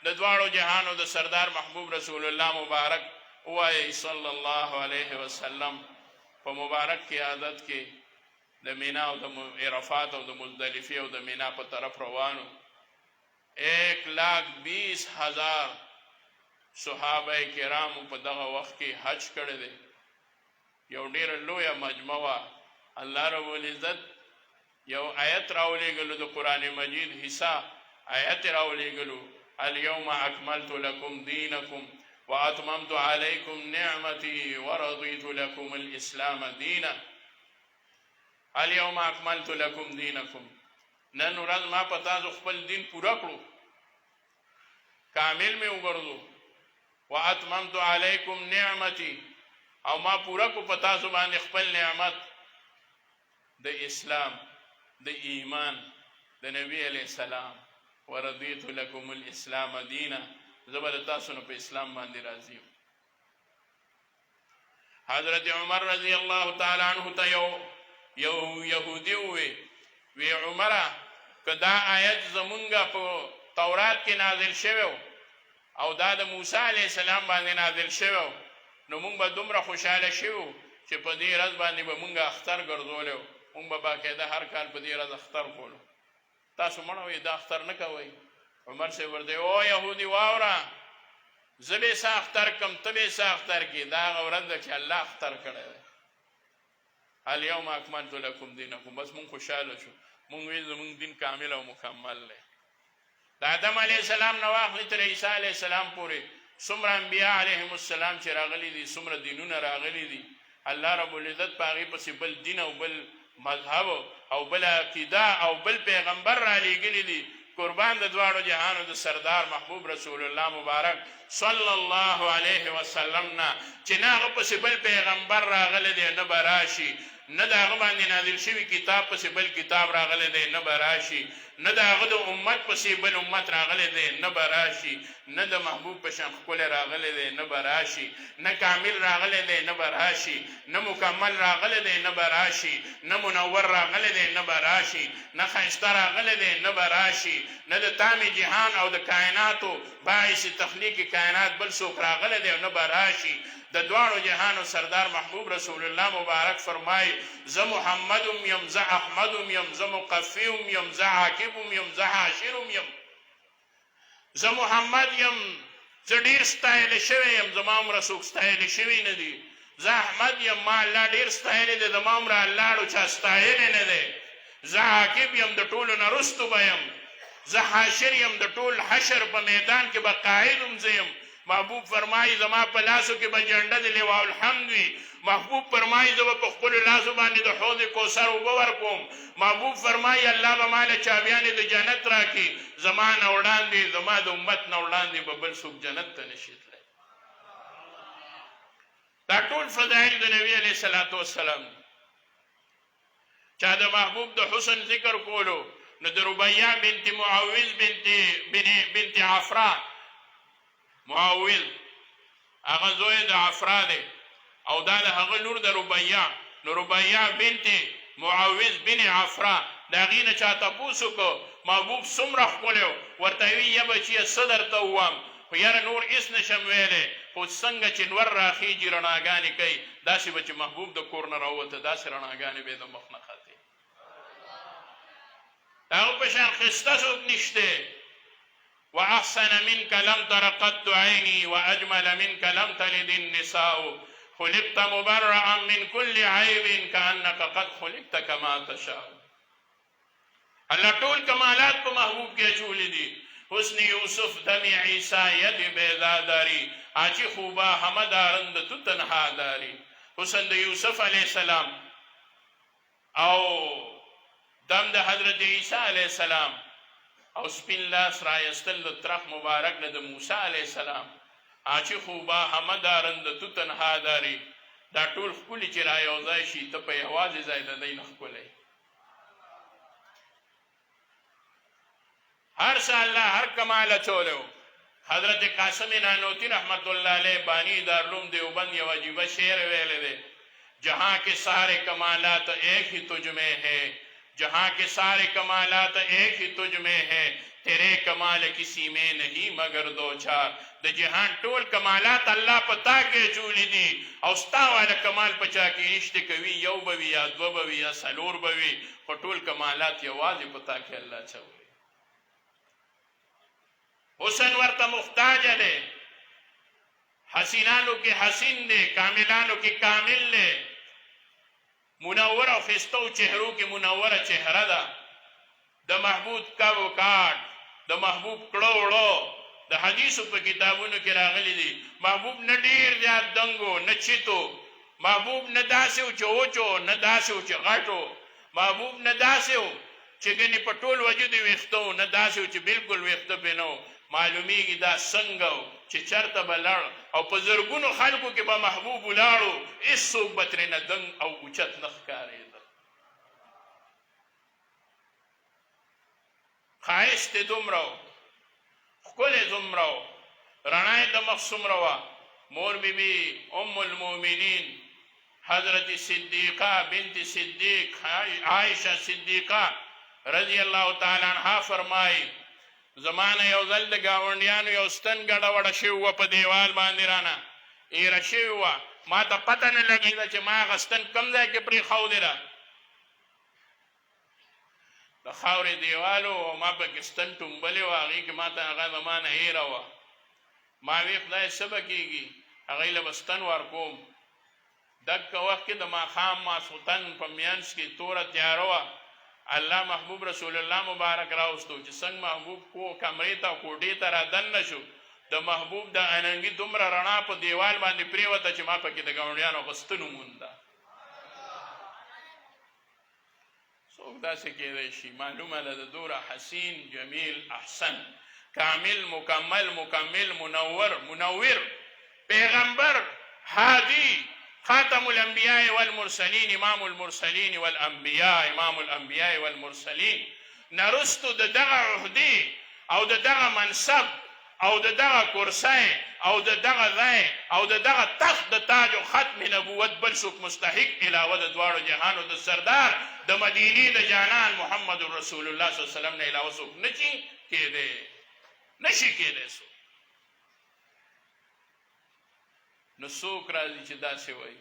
د دواړو جهانو د سردار محبوب رسول الله مبارک ووایي صلی الله علیه وسلم په مبارک قیادت کې د مینا او د عرفات او د مزدلفې او د مینا په طرف روانو. 1,20,000 صحابه کرامو په دغه وخت کې حج کړی دی. یو ډېره لویه مجمع وه. الله رب العزت یو آیت راولېږلو د قرآن مجید حصہ آیت راولېږلو اليوم اکملت لکم دینکم واتممت علیکم نعمتی ورضیت لکم الاسلام دینا. اليوم اکملت لکم دینکم، نن ورځ ما په تاسو خپل دین پوره کړو، کامل مې وګرځو. واتممت علیکم نعمتی، او ما پوره کو په تاسو باندې خپل نعمت د اسلام د ایمان د نبی علیہ السلام. ورضیت لکم الاسلام دینا، زه به د تاسو نه په اسلام باندې راضي یم. حضرت عمر رضی الله تعالی عنه ته یو یهودي وی عمره که دا آیت زمونږه په تورات کې نازل شوی او دا د موسی علیه السلام باندې نازل شوی نو مونږ به دومره خوشحاله شوو چې په دې ورځ باندې به مونږ اختر ګرځولی و، مونږ به باقاعده هر کال په دې ورځ اختر کولو. تاسو مړه وایي دا اختر نه کوئ؟ عمر صاحب ورته او یهودي واوره، زه به څه اختر کم، ته به څه اختر کړې؟ دا هغه ورځ ده چې الله اختر کړی دی. الیوم اکملت لکم دینکم، بس مونږ خوشحاله شو، مونږ ویل زمونږ دین کامل او مکمل دی. د آدم علیه السلام نه واخلې تر عیسی علیه السلام پورې څومره انبیا علیهم السلام چې راغلي دي، څومره دینونه راغلي دي، الله رب العزت په هغې پسې بل دین او بل مذهب او بل عقیده او بل پیغمبر را لیږلي دي. قربان د دواړو جهانو د سردار محبوب رسول الله مبارک صلی الله علیه وسلم نه چې نه هغه پسې بل پیغمبر راغلی دی نه به راشي، نه د هغه باندې نازل شوي کتاب پسې بل کتاب راغلی دی نه به راشي، نه د هغه د امت پسې بل امت راغلی دی نه به راشي، نه د محبوب په شان ښکلی راغلی دی نه به راشي، نه کامل راغلی دی نه به راشي، نه مکمل راغلی دی نه به راشي، نه منور راغلی دی نه به راشي، نه ښایسته راغلی دی نه به راشي، نه د تام جهان او د کائناتو باعث تخلیق کائنات بل څوک راغلی دی نه به راشي. د دواړو جهانو سردار محبوب رسول الله مبارک فرمای زه محمدم یم، زه احمدم یم، زه مقفیم یم، زه عاقبم یم، زه حاشرم یم. زه محمد یم زه ډېر ستایلی شوی یم زما عمره څوک ستایلی شوي نه دي زه احمد یم ما الله ډېر ستایلی دی زما عمره الله ډو چا ستایلی نه دی زه عاقب یم د ټولو نه رستو به یم زه حاشر یم د ټول حشر په میدان کې به قاعد هم زه یم محبوب فرمایي زما په لاسو کې به جنډه د لواء الحمد وي محبوب فرمایي زه به په خپلو لاسو باندې د حوض کوثر اوبه ورکوم محبوب فرمایي الله به ماله چابیانې د جنت راکړي زما نه وړاندې زما د امت نه وړاندې به بل څوک جنت ته نشي تللی دا ټول فضایل د نبي علیه الصلاة والسلام دي چا د محبوب د حسن ذکر کولو نو د ربیع بنت معوذ بنت عفرا معوذ هغه زوی د عفرا دی او دا د هغه لور د ربیع نو ربیع بنت معوذ بن عفرا د هغې نه چا تپوس وکړو محبوب څومره ښکلی ورته وي یا بچیه څه درته ووایم خو یاره نور هېڅ نشم ویلی خو څنګه چې نور راخیږي رڼاګانې کوي داسې به چې محبوب د کور نه راووته داسې رڼاګانې به یې د مخ نه ختې د هغه په شان ښایسته څوک نشته واحسن منك لم تر قط عيني واجمل منك لم تلد النساء خلقت مبرئا من كل عيب كانك قد خلقت كما تشاء الله ټول کمالات په محبوب کې اچولي دي حسن یوسف دم عیسی ید بیضا داری آچی خوبا همه دارند تو تنها داری حسن د یوسف علیه السلام او دم د حضرت عیسی علیه السلام او سپین لاس رایستل د ترخ مبارک نه د موسی علیه السلام آچی خوبا همه دارند تو تنها داری دا ټول ښکلي چې را یوځای شي ته په یوازې ځای د دی نه ښکلی هر څه الله هر کمال اچولی حضرت قاسم نانوتی رحمت الله علیه بانی دارالعلوم دیوبند یو عجیبه شعر ویلی دی جہاں کے سارے کمالات ایک ہی تجھ میں ہے جہاں کے سارے کمالات ایک ہی تجھ میں ہے تیرے کمال کسی میں نہیں مگر دو چار د جهان ټول کمالات الله پتا کې چولی دي او ستا والا کمال پچا کې نشته کوي یو به وي یا دوه به وي یا څلور به وي خو ټول کمالات یوازې پتا کې الله چوي حسن ورته محتاج دی حسینانو کې حسین دی کاملانو کې کامل دی منور او خستو چهرو کې منوره چهره ده د محبوب کاو کاټ د محبوب کړو وړو د حدیثو په کتابونو کې راغلي دي محبوب نه ډیر زیات دنګو نه چیتو محبوب نه داسې و چې وچو نه داسې و چې غټو محبوب نه داسې و چې ګنې په ټول وجود یې ویښته و نه داسې و چې بلکل ویښته پرې نه و معلومیږي دا څنګه و چې چرته به لړ او په زرګونو خلکو کې به محبوب ولاړو هېڅوک به ترېنه دنګ او اوچت نه ښکارېده ښایست یې دومره و ښکلی دومره و رڼا یې د مخ څومره وه مور بیبي ام المؤمنین حضرت صدیقه بنت صدیق عائشه صدیقه رضی الله تعالی عنها فرمایي زمانه یو ځل د ګاونډیانو یو ستن ګډه وډه شوې وه په دیوال باندې رانه ایره شوې وه ما ته پته نه لګېده چې ما هغه ستن کوم ځای کې پرېښودې ده د خاورې دیوال و ما پکې ستن ټومبلې وه هغې کې ما ته هغه زمانه هیره وه ما وی خدای څه به کېږي هغوی له به ستن ورکوم دکه وخت کې د ماښام ماسخوتن په منځ کې توره تیاره وه الله محبوب رسول الله مبارک راوستو چې څنګه محبوب کو کمرې ته کوټې ته را دننه شو د محبوب د اننګي دومره رڼا په دیوال باندې پرېوته چې ما پکې د ګاونډیانو په ستنو مونده څوک داسې کېدی شي معلومه ده د دوره حسین جمیل احسن کامل مکمل منور پیغمبر هادی خاتم الانبیاء والمرسلین امام المرسلین والانبیاء امام الانبیاء والمرسلین نرستو د دغه عهدې او د دغه منصب او د دغه کرسی او د دغه ځای او د دغه تخت د تاج و ختم نبوت بل څوک مستحق علاوه د دواړو جهانو د سردار د مدینې د جانان محمد رسول الله صلی الله علیه وسلم نه علاوه څوک نشي کېدی څوک نو څوک راځي چې داسې وایي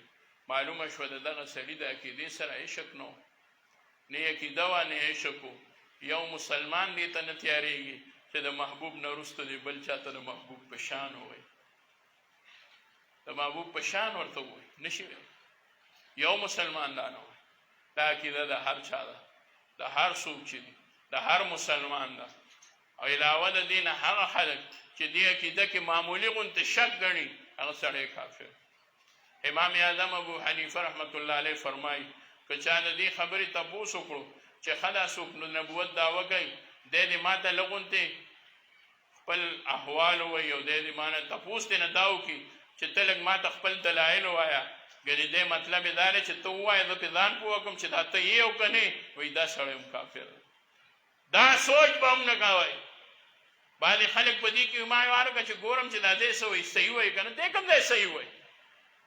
معلومه شوه د دغه سړي د عقیدې سره عشق نو نه عقیده وه نه عشق و یو مسلمان دې ته نه تیارېږي چې د محبوب نه وروسته دی بل چاته د محبوب په شان ووایي، د محبوب په شان ورته ووایي نشي ویلی. یو مسلمان دا نه وایي. دا عقیده د هر چا ده، د هر څوک چې دي، د هر مسلمان ده. او علاوه د دې نه هغه خلک چې دې عقیده کې معمولي غوندې شک ګڼي هغه سړی کافر. امام اعظم ابو حنیفه رحمت الله علیه فرمایي که چا د دې خبرې تپوس وکړو چې خدا څوک نبوت دعوه کوي دی دې ما ته لږ غوندې خپل احوال ووایي او دی دې ما نه تپوس دې نه دا وکړي چې ته لږ ما ته خپل دلایل ووایه، ګنې دې مطلب یې دا دی چې ته ووایه زه پې ځان پوه کړم چې دا ته یې او که نه وایي دا سړی هم کافر دی. دا سوچ به هم نه کوئ. بعضې خلک په دې کې ما یې وارکړه چې ګورم چې دا دی څه وایي صحیح وایي که نه، دی کوم ځای صحیح وایي؟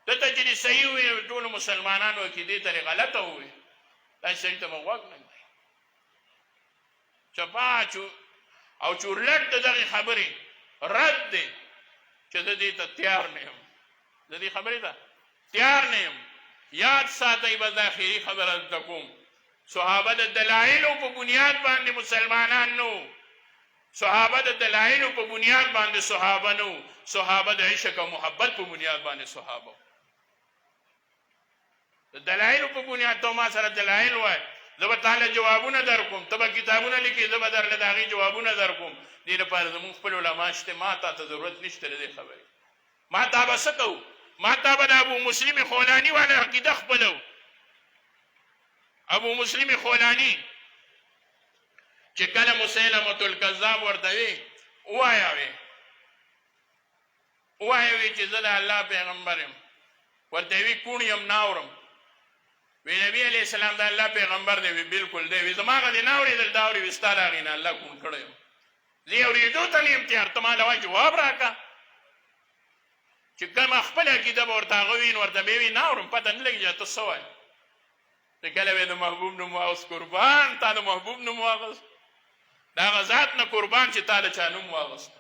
دته چې دې صحیح وایي ټولو مسلمانانو عقیدې ته غلطه ووایي، دا سړي ته به غوږ نه ږدئ. چپا او چورلټ د دغې خبرې رد دی چې زه دې ته تیار نه یم، زه دې خبرې ته تیار نه یم. یاد ساتئ به دا اخري خبره درته کوم، صحابه د دلایلو په بنیاد باندې مسلمانان نو، صحابه د دلایلو په بنیاد باندې صحابه نو، صحابه د عشق او محبت په بنیاد باندې صحابه. د دلایلو په بنیاد ته ما سره دلایل وای، زه به تعالی جوابونه در کوم، ته به کتابونه لیکې، زه به درله د هغې جوابونه در کوم. دې لپاره زمونږ خپل علما شته، ما تا ته ضرورت نشته د دې خبرې. ما تا به څه کوو؟ ما تا به د ابو مسلم خولاني والا عقیده خپلو. ابو مسلم خولاني چې کله مسیلمة الکذاب ورته وی ووایه وی چې زه د الله پیغمبر یم، ورته وی کوڼ یم نه اورم. وی نبی علیه السلام د الله پیغمبر دی؟ وی بلکل دی. وی زما هغه دې نه اورېدل، دا اورې وي ستا د هغې نه الله کوڼ کړی یم، زه یې اورېدو ته نه یم تیار، ته ما له وایه جواب راکړه. چې کومه خپل عقیده به ورته هغه وي نو ورته به یې وي نه اورم، پته نه لګېږي ته څه وایې. چې کله به د محبوب نوم واغست، قربان تا د محبوب نوم واغست، د هغه ذات نه قربان چې تا د چا نوم واغست،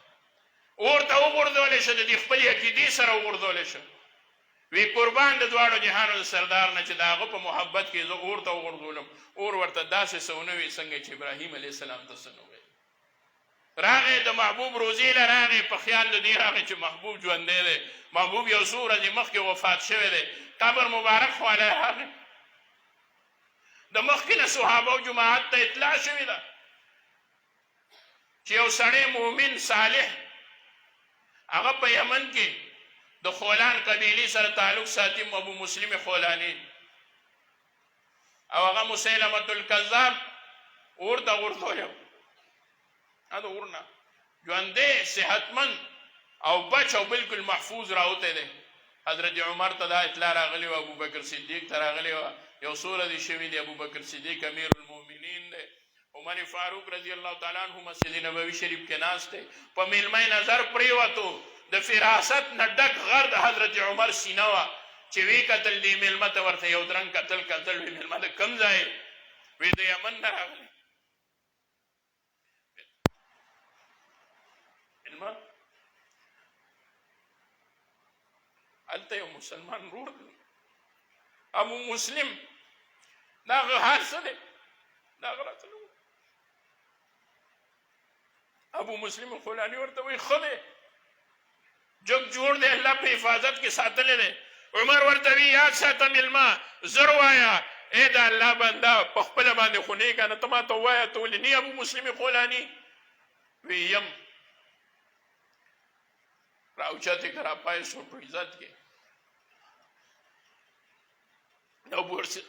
اور ته وغورځولی شه، د دې خپلې عقیدې سره وغورځولی شه. وی قربان د دواړو جهانو د سردار نه چې د هغه په محبت کې زه اور ته وغورځولم، اور ورته داسې څه ونه وي څنګه چې ابراهیم علیه السلام ته څه نه وویل. راغې د محبوب روزې له راغې په خیال د دې راغې چې محبوب ژوندی دی، محبوب یو څو ورځې مخکې وفات شوی دی، قبر مبارک خو علی راغې. د مخکې نه صحابه او جماعت ته اطلاع شوې ده چې یو سړی مؤمن صالح هغه په یمن کې د خولان قبیلې سره تعلق ساتي، ابو مسلم خولاني، او هغه مسیلمة الکذاب اور ته غورځولی، دا اور نه ژوندی صحتمند او بچ او بالکل محفوظ راوتی دی. حضرت عمر ته دا اطلاع راغلی و، ابو بکر صدیق ته راغلی و، یو څو ورځې شوي دي، ابو بکر صدیق امیر المؤمنین دی، عمر فاروق رضی الله تعالی عنه مسجد نبوي شریف کې ناست دی، په میلمه نظر پرېوتو، د فراست نه ډک غر د حضرت عمر سینه وه چې وی کتل دې میلمه ته ورته یو درنګ کتل وی میلمه د کوم ځای؟ وی د یمن نه راغلی. میلمه هلته یو مسلمان ورور دی ابو مسلم، دا هغه حال څه دی؟ دا هغه راته نه وایي. ابو مسلم خولاني ورته وایي ښه دی، جگ جوړ دی، الله په حفاظت کې ساتلی دی. عمر ورته وی یاد ساته میلمه، زر وایه ای د الله بنده، په خپله باندې خو نه یې که نه، ته ما ته ووایه ته ولې نه ابو مسلم خولاني؟ وی یم. راوچتې که راپای شو په عزت کې.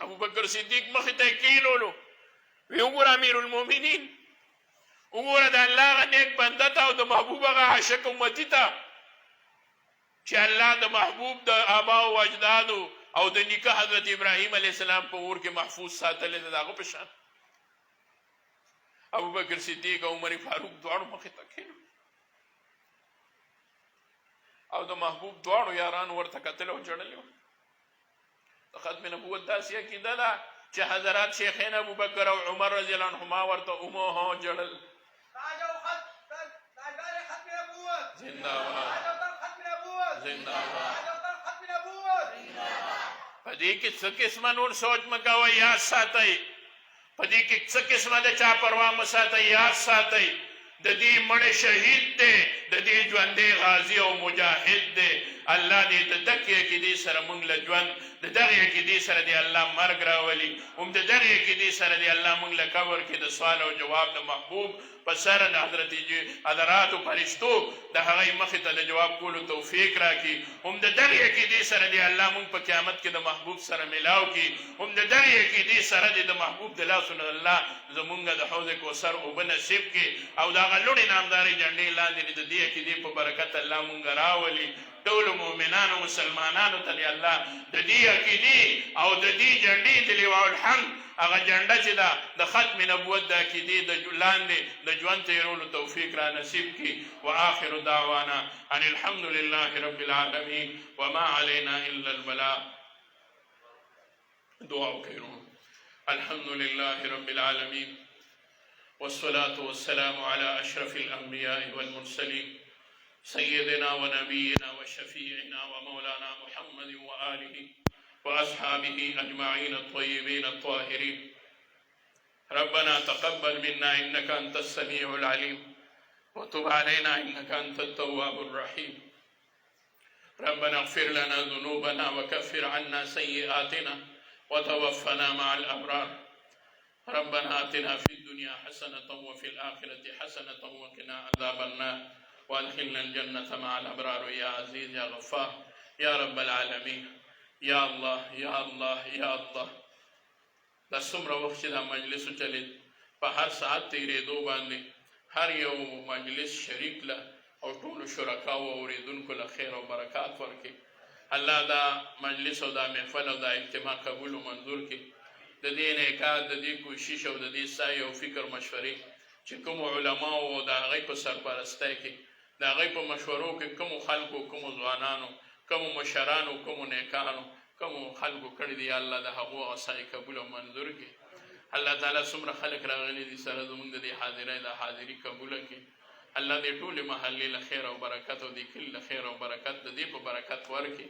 ابو بکر صدیق مخې ته یې کېنولو، وی وګوره امیر المؤمنین، وګوره د الله هغه نیک بنده ته او د محبوب هغه عاشق امتي ته چې الله د محبوب د آبا او اجدادو او د نیکه حضرت ابراهیم علیه السلام په اور کې محفوظ ساتلی دی، د هغه په شان. ابو بکر صدیق او عمر فاروق دواړو مخې ته کېنولو او د محبوب دواړو یاران ورته کتل او جړلي وو. د ختم نبوت داسې عقیده ده چې حضرات شیخین ابو بکر او عمر رضی الله عنهما ورته اومو جړل. زنده باد، زنده باد. په دې کې څه قسمه نور سوچ مه کوئ، یاد ساتئ. په دې کې څه قسمه د چا پروا مه ساتئ، یاد ساتئ. د دې مړ شهید دی د دې ژوندې غازی او مجاهد دی الله دې د دغې عقیدې سره موږ له ژوند د دغې عقیدې سره دې الله مرګ راولي هم د دغې عقیدې سره دې الله موږ له قبر کې د سوال او جواب د محبوب په سر د حضراتو فرشتو د هغې مخې ته د جواب کولو توفیق راکړي هم د دغې عقیدې سره دې الله موږ په قیامت کې د محبوب سره میلاو کړي هم د دغې عقیدې سره دې د محبوب د لاسو نه الله زمونږ د حوض کوثر اوبه نصیب کړي او د هغه لوړې نامدارې جنډې لاندې د دې عقیدې په برکت الله موږ راولي ټولو مؤمنانو مسلمانانو ته دې الله د دې عقیدې او د دې جنډې د لواء الحمد هغه جنډه چې ده د ختم نبوت د عقیدې د لاندې د ژوند تېرولو توفیق را نصیب کړي وآخر دعوانا ان الحمد لله رب العالمین وما علينا الا البلاغ دعا وکړو الحمد لله رب العالمين والصلاة والسلام على أشرف الأنبياء والمرسلين سيدنا ونبينا وشفيعنا ومولانا محمد وآله وأصحابه أجمعين الطيبين الطاهرين ربنا تقبل منا إنك أنت السميع العليم وتب علينا إنك أنت التواب الرحيم ربنا اغفر لنا ذنوبنا وكفر عنا سيئاتنا وتوفنا مع الأبرار ربنا آتنا في الدنيا حسنة وفي الآخرة حسنة وقنا عذاب النار وادخلنا الجنة مع الأبرار يا عزيز يا غفار يا رب العالمين يا الله يا الله يا الله دا څومره وخت چې دا مجلسو چلید په هر ساعت تېرېدو باندې هر یو مجلس شریک له او ټولو شرکاو او اورېدونکو له خیر او برکات ورکړي الله دا مجلس او دا محفل او دا اجتماع قبول و منظور کړي د دې انعکاس د دې کوشش او د دې سعی او فکر مشورې چې کومو علماو او د هغوی په سرپرستی کې د هغوی په مشورو کې کومو خلکو کومو ځوانانو کومو مشرانو کومو نیکانو کومو خلکو کړي دي الله د هغو سعی قبول او منظور کړي الله تعالی څومره خلک راغلي دي سره زموږ د دې حاضرۍ د حاضري قبوله کړي الله دې ټولې محلې له خیر او برکت او دې کلي له خیر او برکت د دې په برکت ورکړي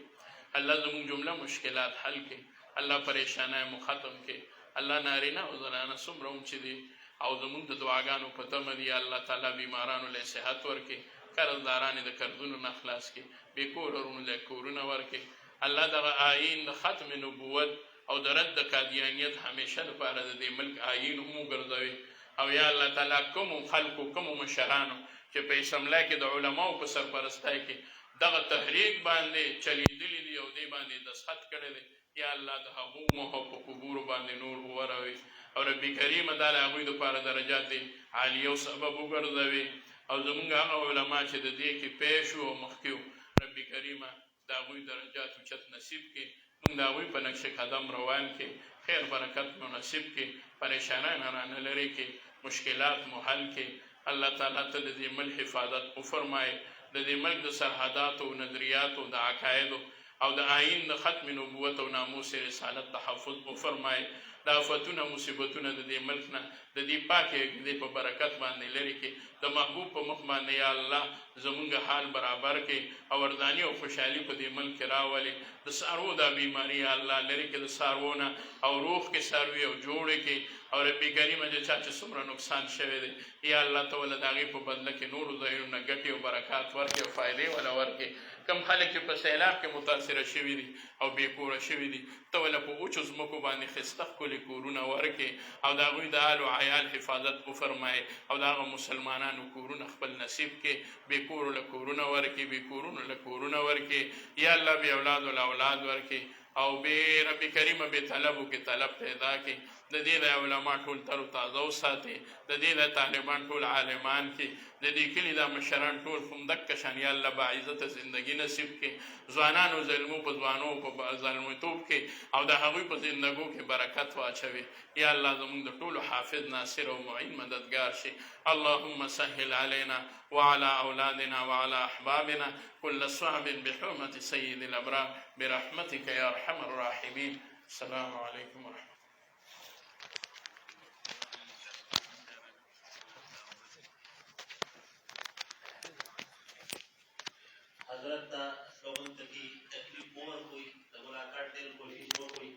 الله زموږ جمله مشکلات حل کړي الله پریشانه مو ختم کړي الله نارینه او زنانه څومره هم چې دي او زموږ د دعاګانو په تمه دي الله تعالی بیمارانو له صحت ورکړي قرضداران د قرضونو نه خلاص کړي بې کورونو له کورونه ورکړي الله دغه آیین د ختم نبوت او د رد د قادیانیت همیشه لپاره د دې ملک آیین هم وګرځوي او یا الله تعالی کومو خلکو کومو مشرانو چې په اسمبلی کې د علماو په سرپرستی کې دغه تحریک باندې چلیدلي دي او دې باندې دستخط کړی دی یا الله د هغو مخو په قبورو باندې نور ووروي او رب کریم دا د هغوی دپاره درجات عالیه او سبب وګرځوي او زمونږ هغه علما چې د دې کې پیش وو او مخکې وو رب کریمه د هغوی درجات اوچت نصیب کړي موږ د هغوی په نقش قدم روان کړي خیر برکت مو نصیب کړي پریشانۍ رانه لرې کړي مشکلات مو حل کړي الله تعالی ته د دې ملک حفاظت وفرمایي د دې ملک د سرحداتو او نظریاتو د عقایدو او د آیین د ختم نبوت او ناموس رسالت تحفظ وفرمایي د آفتونه مصیبتونه د دې ملک نه د دې پاکې عقیدې په برکت باندې لرې کړي د محبوب په مخ باندې یا الله زمونږ حال برابر کړي او ورداني او خوشحالي په دې ملک کې راولي د څاروو دا بیماري یا الله لرې کړي د څاروو نه او روغ کې څاروي او جوړې کړي او رب کریم چې چا چې څومره نقصان شوی دی یا الله ته ول د هغې په بدله کې نورو ځایونو نه ګټې او برکات ورکړي او فایدې وله ورکړي کم خلک چې په سیلاب کې متاثره شوي دي او بې کوره شوي دي ته ول په اوچو ځمکو باندې ښایسته ښکلي کورونه ورکړي او د هغوی د آل و عیال حفاظت وفرمایي او د هغه مسلمانانو کورونه خپل نصیب کړي بې کورو له کورونه ورکړي بې کورونو له کورونه ورکړي یا الله بې اولادو له اولاد ورکړي او بې رب کریمه بې طلبو کې طلب پیدا کړي د دې د علما ټول تر تازه وساتي د دې د طالبان ټول عالمان کې د دې کلي دا مشران ټول هم دکه شان یا الله باعزته زندګي نصیب کړي ځوانانو ظلمو په ځوانو په ظلمتوب کې او د هغوی په زندګو کې برکت واچوي یا الله زموږ د ټولو حافظ ناصر او معین مددگار شي اللهم سهل علينا وعلى أولادنا وعلى أحبابنا كل صعب بحرمة سيد الأبرار برحمتك يا أرحم الراحمين السلام عليكم ورحمة الله حضرت دا لوگوں تکی تکلیف اور کوئی ملاقات دل کوشش اور کوئی